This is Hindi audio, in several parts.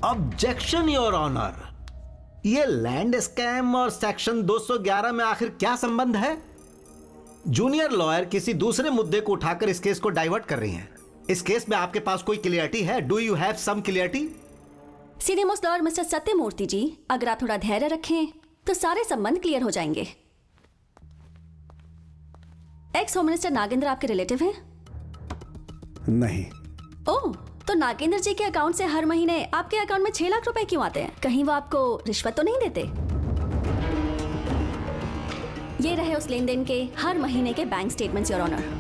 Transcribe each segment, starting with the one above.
Objection your honour. ये लैंड स्कैम और सेक्शन 211 में आखिर क्या संबंध है? जूनियर लॉयर किसी दूसरे मुद्दे को उठाकर इस केस को डाइवर्ट कर रही हैं। इस केस में आपके पास कोई क्लियरिटी है? Do you have some clarity? Senior most lawyer mister Satyamurthy ji, अगर आप थोड़ा धैर्य रखें तो सारे संबंध क्लियर हो जाएंगे। एक्स होम मिनिस्टर नागेंद्र आपके रिलेटिव हैं? नहीं। ओह, तो नागेंद्र जी के अकाउंट से हर महीने आपके अकाउंट में 6 लाख रुपए क्यों आते हैं? कहीं वो आपको रिश्वत तो नहीं देते? ये रहे उस लेन देन के हर महीने के बैंक स्टेटमेंट्स योर ऑनर।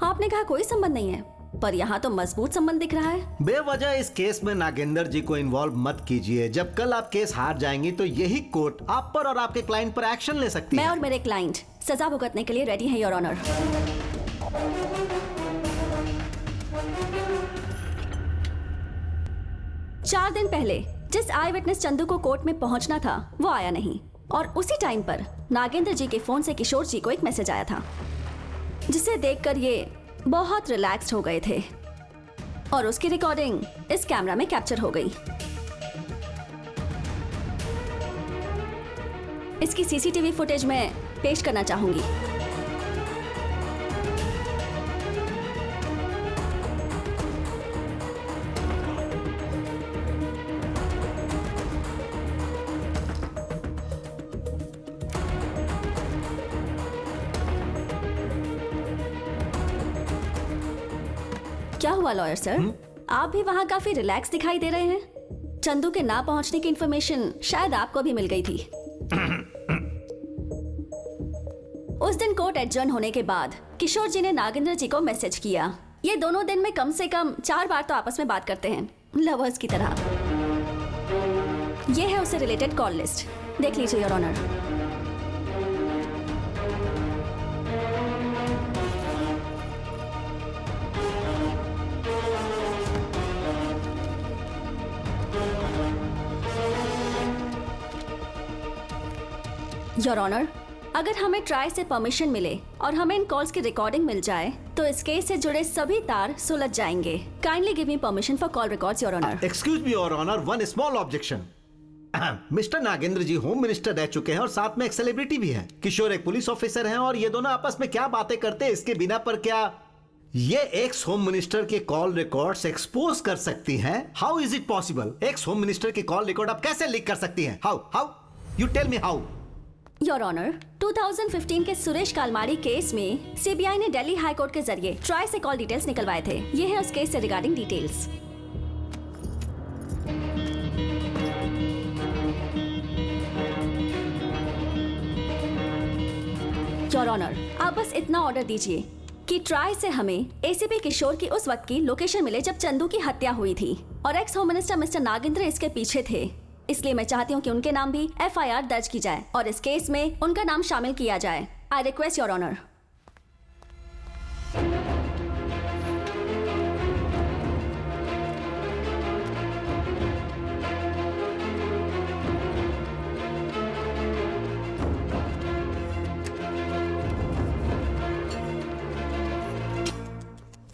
आपने कहा कोई संबंध नहीं है, पर यहाँ तो मजबूत संबंध दिख रहा है। बेवजह इस केस में नागेंद्र जी को इन्वॉल्व मत कीजिए। जब कल आप केस हार जाएंगी तो यही कोर्ट आप पर और आपके क्लाइंट पर एक्शन ले सकती है। मैं और मेरे क्लाइंट सजा भुगतने के लिए रेडी हैं योर ऑनर। चार दिन पहले जिस आई विटनेस चंदू को कोर्ट में पहुंचना था वो आया नहीं, और उसी टाइम पर नागेंद्र जी के फोन से किशोर जी को एक मैसेज आया था, जिसे देखकर ये बहुत रिलैक्स्ड हो गए थे और उसकी रिकॉर्डिंग इस कैमरा में कैप्चर हो गई। इसकी सीसीटीवी फुटेज मैं पेश करना चाहूंगी। क्या हुआ लॉयर सर? आप भी वहां काफी रिलैक्स दिखाई दे रहे हैं। चंदू के ना पहुंचने की इंफॉर्मेशन शायद आपको भी मिल गई थी। उस दिन कोर्ट एडजर्न होने के बाद किशोर जी ने नागेंद्र जी को मैसेज किया। ये दोनों दिन में कम से कम 4 बार तो आपस में बात करते हैं, लवर्स की तरह। ये है उससे रिलेटेड कॉल लिस्ट, देख लीजिए योर ऑनर। योर ऑनर, अगर हमें ट्राई से परमिशन मिले और हमें इन कॉल्स की रिकॉर्डिंग मिल जाए तो इस केस से जुड़े सभी तार सुलझ जाएंगे। Kindly give me permission for call records your honour. Excuse me your honour, one small objection. Mister Nagendra ji home minister रह चुके हैं और साथ में एक सेलिब्रिटी भी है। किशोर एक पुलिस ऑफिसर हैं और ये दोनों आपस में क्या बातें करते हैं इसके बिना पर क्या ये एक्स होम मिनिस्टर के कॉल रिकॉर्ड्स एक्सपोज कर सकती हैं? How is it possible? Ex home minister के कॉल रिकॉर्ड आप कैसे लीक कर सकती हैं? How you tell me how. Your honour, 2015 के सुरेश कालमाड़ी केस में सीबीआई ने दिल्ली हाई कोर्ट के जरिए ट्राई से कॉल डिटेल्स निकलवाए थे। ये है उस केस से रिगार्डिंग डिटेल्स। योर ऑनर, आप बस इतना ऑर्डर दीजिए कि ट्राई से हमें एसीपी किशोर की उस वक्त की लोकेशन मिले जब चंदू की हत्या हुई थी, और x home minister mister Nagendra इसके पीछे थे। इसलिए मैं चाहती हूँ कि उनके नाम भी एफआईआर दर्ज की जाए और इस केस में उनका नाम शामिल किया जाए। I request your honour.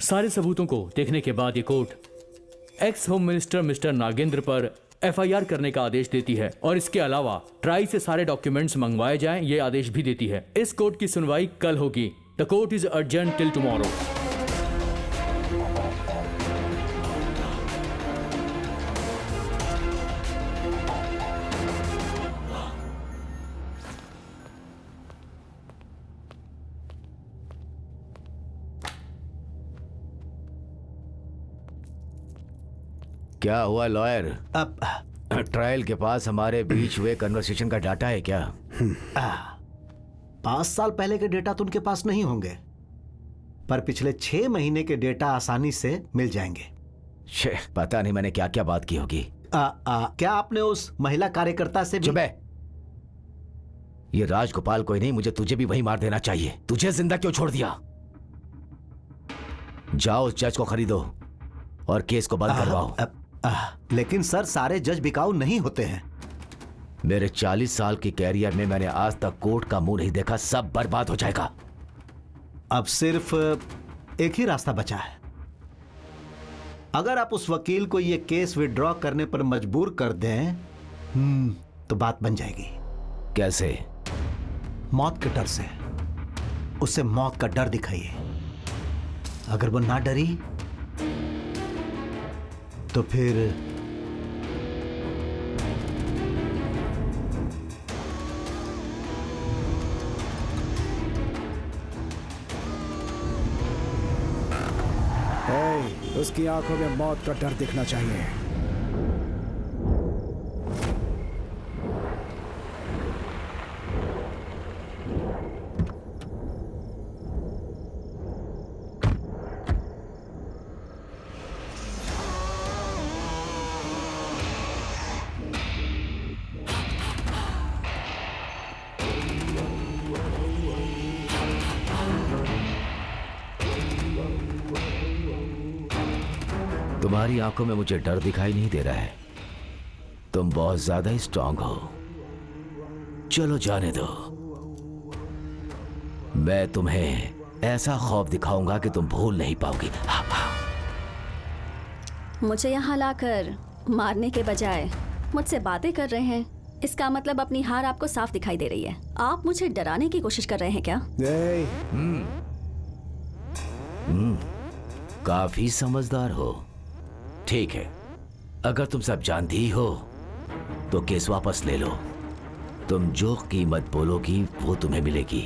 सारे सबूतों को देखने के बाद ये court ex home minister mister Nagendra पर एफआईआर करने का आदेश देती है और इसके अलावा ट्राई से सारे डॉक्यूमेंट्स मंगवाए जाएं, ये आदेश भी देती है। इस कोर्ट की सुनवाई कल होगी। The court is urgent till tomorrow. क्या हुआ लॉयर? अब ट्रायल के पास हमारे बीच हुए कन्वर्सेशन का डाटा है क्या? 5 साल पहले के डेटा तो उनके पास नहीं होंगे, पर पिछले 6 महीने के डेटा आसानी से मिल जाएंगे। पता नहीं मैंने क्या क्या बात की होगी। क्या आपने उस महिला कार्यकर्ता से भी? चुप है। ये राजगोपाल कोई नहीं, मुझे तुझे भी वही मार देना चाहिए। तुझे जिंदा क्यों छोड़ दिया? जाओ उस जज को खरीदो और केस को बंद करवाओ। लेकिन सर, सारे जज बिकाऊ नहीं होते हैं। मेरे 40 साल की कैरियर में मैंने आज तक कोर्ट का मुंह नहीं देखा। सब बर्बाद हो जाएगा। अब सिर्फ एक ही रास्ता बचा है। अगर आप उस वकील को यह केस विड्रॉ करने पर मजबूर कर दें तो बात बन जाएगी। कैसे? मौत के डर से। उससे मौत का डर दिखाइए। अगर वो ना डरी तो फिर उसकी आंखों में मौत का डर दिखना चाहिए। तुम्हारी आंखों में मुझे डर दिखाई नहीं दे रहा है। तुम बहुत ज्यादा स्ट्रांग हो। चलो जाने दो। मैं तुम्हें ऐसा खौफ दिखाऊंगा कि तुम भूल नहीं पाओगी। मुझे यहाँ लाकर मारने के बजाय मुझसे बातें कर रहे हैं। इसका मतलब अपनी हार आपको साफ दिखाई दे रही है। आप मुझे डराने की कोशिश कर रहे हैं क्या? काफी समझदार हो। ठीक है, अगर तुम सब जानती हो तो केस वापस ले लो। तुम जो कीमत बोलोगी वो तुम्हें मिलेगी।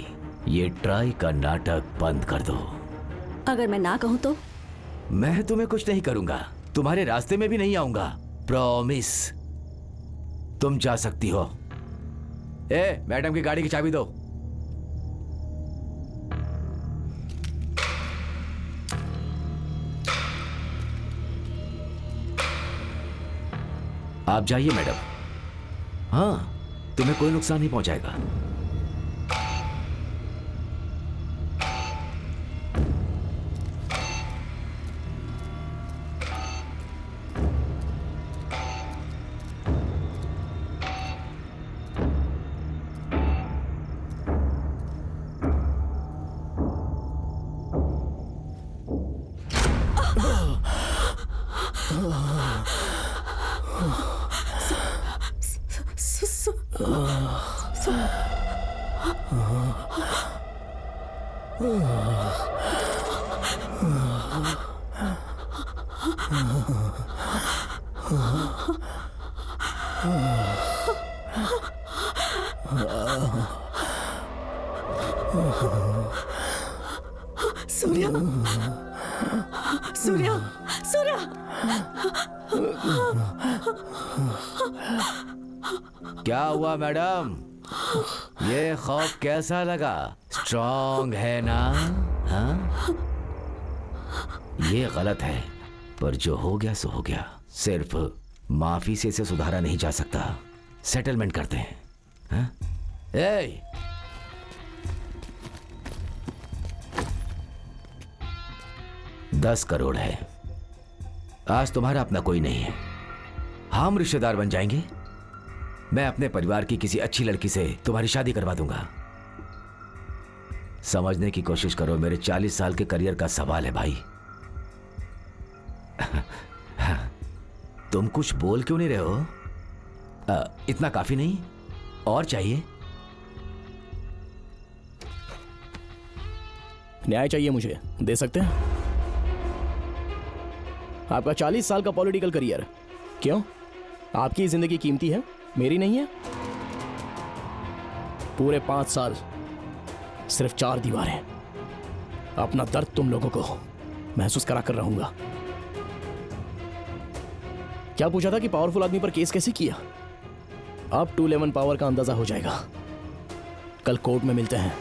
ये ट्राई का नाटक बंद कर दो। अगर मैं ना कहूँ तो? मैं तुम्हें कुछ नहीं करूंगा। तुम्हारे रास्ते में भी नहीं आऊंगा। प्रॉमिस। तुम जा सकती हो। मैडम की गाड़ी की चाबी दो। आप जाइए मैडम। हाँ, तुम्हें कोई नुकसान नहीं पहुंचाएगा। सूर्या, सूर्या, सूर्या। क्या हुआ मैडम? ये खौफ कैसा लगा? स्ट्रॉन्ग है ना? हाँ? ये गलत है, पर जो हो गया सो हो गया। सिर्फ माफी से इसे सुधारा नहीं जा सकता। सेटलमेंट करते हैं। हाँ? 10 करोड़ है। आज तुम्हारा अपना कोई नहीं है। हम रिश्तेदार बन जाएंगे। मैं अपने परिवार की किसी अच्छी लड़की से तुम्हारी शादी करवा दूंगा। समझने की कोशिश करो, मेरे 40 साल के करियर का सवाल है भाई। तुम कुछ बोल क्यों नहीं रहे हो? इतना काफी नहीं? और चाहिए? न्याय चाहिए मुझे। दे सकते हैं? आपका 40 साल का पॉलिटिकल करियर, क्यों? आपकी जिंदगी कीमती है, मेरी नहीं है? पूरे 5 साल सिर्फ 4 दीवारें। अपना दर्द तुम लोगों को महसूस करा कर रहूंगा। क्या पूछा था कि पावरफुल आदमी पर केस कैसे किया? अब 211 पावर का अंदाजा हो जाएगा। कल कोर्ट में मिलते हैं।